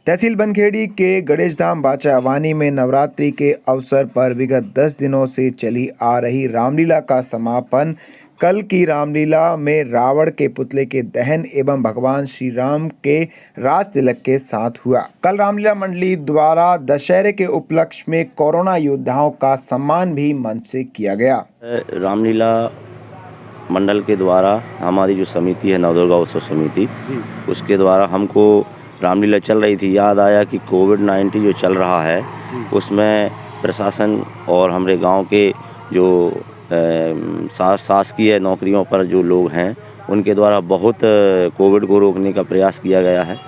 तहसील बनखेड़ी के गणेश धाम बाचावानी में नवरात्रि के अवसर पर विगत 10 दिनों से चली आ रही रामलीला का समापन कल की रामलीला में रावण के पुतले के दहन एवं भगवान श्री राम के राज तिलक के साथ हुआ। कल रामलीला मंडली द्वारा दशहरे के उपलक्ष्य में कोरोना योद्धाओं का सम्मान भी मंच से किया गया। रामलीला मंडल के द्वारा हमारी जो समिति है नवदुर्गा उत्सव समिति, उसके द्वारा हमको रामलीला चल रही थी, याद आया कि कोविड-19 जो चल रहा है उसमें प्रशासन और हमारे गांव के जो शासकीय नौकरियों पर जो लोग हैं उनके द्वारा बहुत कोविड को रोकने का प्रयास किया गया है,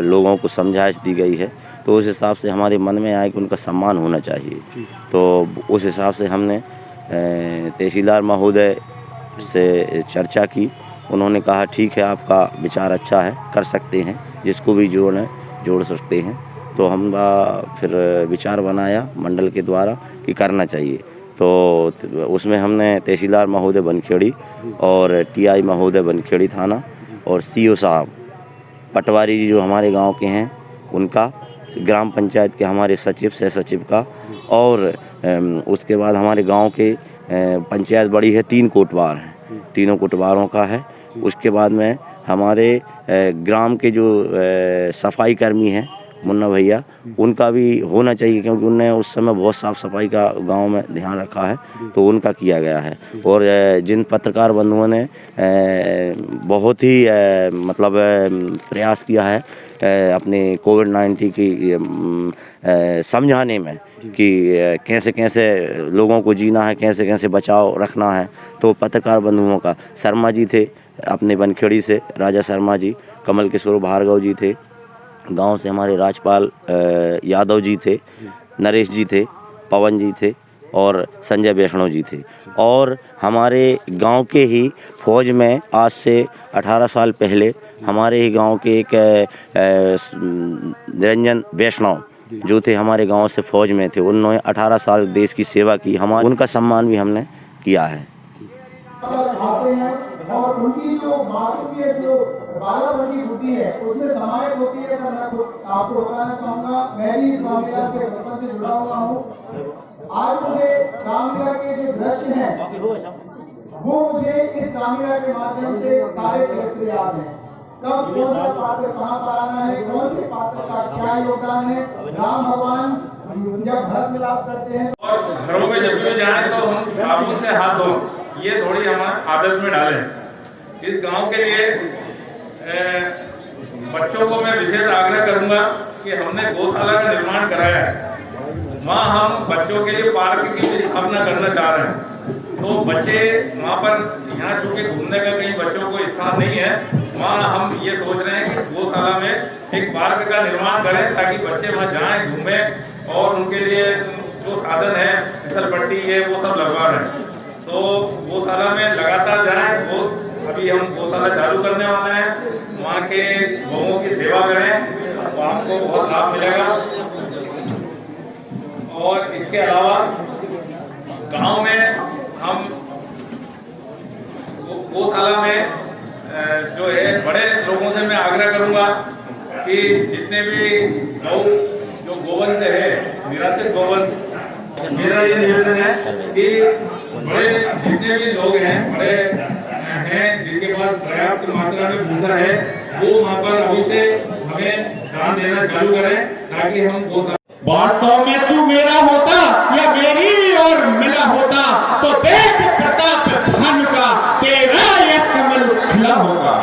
लोगों को समझाइश दी गई है। तो उस हिसाब से हमारे मन में आया कि उनका सम्मान होना चाहिए। तो उस हिसाब से हमने तहसीलदार महोदय से चर्चा की। उन्होंने कहा ठीक है, आपका विचार अच्छा है, कर सकते हैं, जिसको भी जोड़ सकते हैं। तो हम फिर विचार बनाया मंडल के द्वारा कि करना चाहिए। तो उसमें हमने तहसीलदार महोदय बनखेड़ी और टीआई महोदय बनखेड़ी थाना और सीओ साहब पटवारी जी जो हमारे गांव के हैं उनका, ग्राम पंचायत के हमारे सचिव सह सचिव का, और उसके बाद हमारे गांव के पंचायत बड़ी है, 3 कोटवार हैं, तीनों कोटवारों का है। उसके बाद में हमारे ग्राम के जो सफाई कर्मी हैं मुन्ना भैया, उनका भी होना चाहिए क्योंकि उनने उस समय बहुत साफ़ सफाई का गांव में ध्यान रखा है, तो उनका किया गया है। और जिन पत्रकार बंधुओं ने बहुत ही मतलब प्रयास किया है अपने कोविड-19 की समझाने में कि कैसे कैसे लोगों को जीना है, कैसे कैसे बचाव रखना है, तो पत्रकार बंधुओं का शर्मा जी थे अपने बनखेड़ी से, राजा शर्मा जी, कमल किशोर भार्गव जी थे, गांव से हमारे राजपाल यादव जी थे, नरेश जी थे, पवन जी थे और संजय वैष्णव जी थे। और हमारे गांव के ही फौज में आज से 18 साल पहले हमारे ही गांव के एक निरंजन वैष्णव जो थे हमारे गांव से फौज में थे, उन्होंने 18 साल देश की सेवा की, उनका सम्मान भी हमने किया है। और उनकी जो मासूमियत जो बालापन की होती है उसमें समाहित होती है। मैं आपको बताना चाहूँगा, मैं भी इस रामलीला से बचपन से जुड़ा हुआ हूँ। आज मुझे रामलीला के जो दृश्य हैं वो मुझे इस रामलीला के माध्यम से सारे चरित्र याद हैं। कब कौन सा पात्र कहाँ पर आना है, कौन से पात्र का क्या योगदान है। राम भगवान जब भरत मिलाप करते हैं और घरों में जब भी जाए तो हम साबुन से हाथ धो, ये थोड़ी हमारी आदत में डालें। इस गांव के लिए बच्चों को मैं विशेष आग्रह करूंगा कि हमने गौशाला का निर्माण कराया है, वहाँ हम बच्चों के लिए पार्क की भी स्थापना करना चाह रहे हैं। तो बच्चे वहाँ पर, यहाँ चूँकि घूमने का कहीं बच्चों को स्थान नहीं है, वहाँ हम ये सोच रहे हैं कि गौशाला में एक पार्क का निर्माण करें ताकि बच्चे वहाँ जाएँ, घूमें और उनके लिए जो साधन है, फिसल पट्टी है, वो सब लगवा रहे हैं। तो गौशाला में लगातार जाएँ। वो अभी हम गौशाला चालू करने वाले हैं, वहाँ के गौओं की सेवा करें तो आपको बहुत लाभ मिलेगा। और इसके अलावा गांव में हम गौशाला में जो है बड़े लोगों से मैं आग्रह करूंगा कि जितने भी गौ जो गोवंश है, निराश्रित गोवंश, मेरा ये निवेदन है कि बड़े जितने भी लोग हैं, बड़े हैं जिनके पास पर्याप्त मात्रा में भूसा है, वो वहाँ पर अभी से हमें दान देना चालू करें ताकि हम वास्तव में तू मेरा होता या मेरी और मिला होता तो देख प्रताप धन का तेरा ये कमल खिला होगा।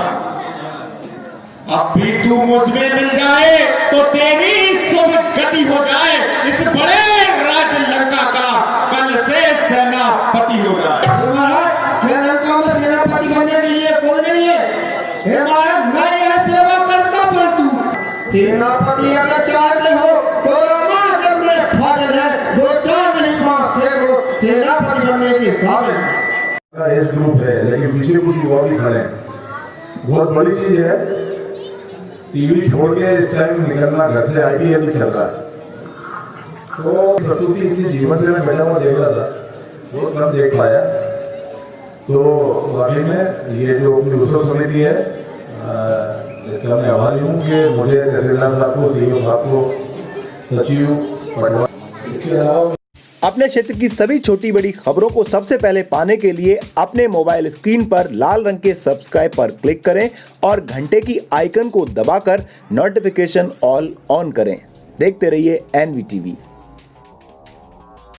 अब भी तू मुझ में मिल जाए तो तेरी शुभ गति हो जाए, इस बड़े राज लंका का कल से सेनापति हो जाए। सेनापति बनने के लिए कौन नहीं है? हे महाराज, मैं यह सेवा करता, परंतु सेनापति अगर चाहते हो तो रामायण में फर्ज है, जो चाह नहीं पास से वो सेनापति बनने के काबिल। एज ग्रुप है, लेकिन पीछे कुछ युवा भी खड़े हैं। बहुत बड़ी चीज है, टीवी छोड़ के इस टाइम निकलना घर से IPL चल रहा है। तो प्रस्तुति इतनी जीवन से मैं बैठा हुआ देख रहा था, बहुत कम देख पाया। तो वाकई में ये जो उत्सव समिति है इसका मैं आभारी हूँ कि मुझे तहसीलदार साहब को, सीओ साहब को, सचिव पटवा, इसके अलावा अपने क्षेत्र की सभी छोटी बड़ी खबरों को सबसे पहले पाने के लिए अपने मोबाइल स्क्रीन पर लाल रंग के सब्सक्राइब पर क्लिक करें और घंटे की आइकन को दबाकर नोटिफिकेशन ऑल ऑन करें। देखते रहिए NVTV।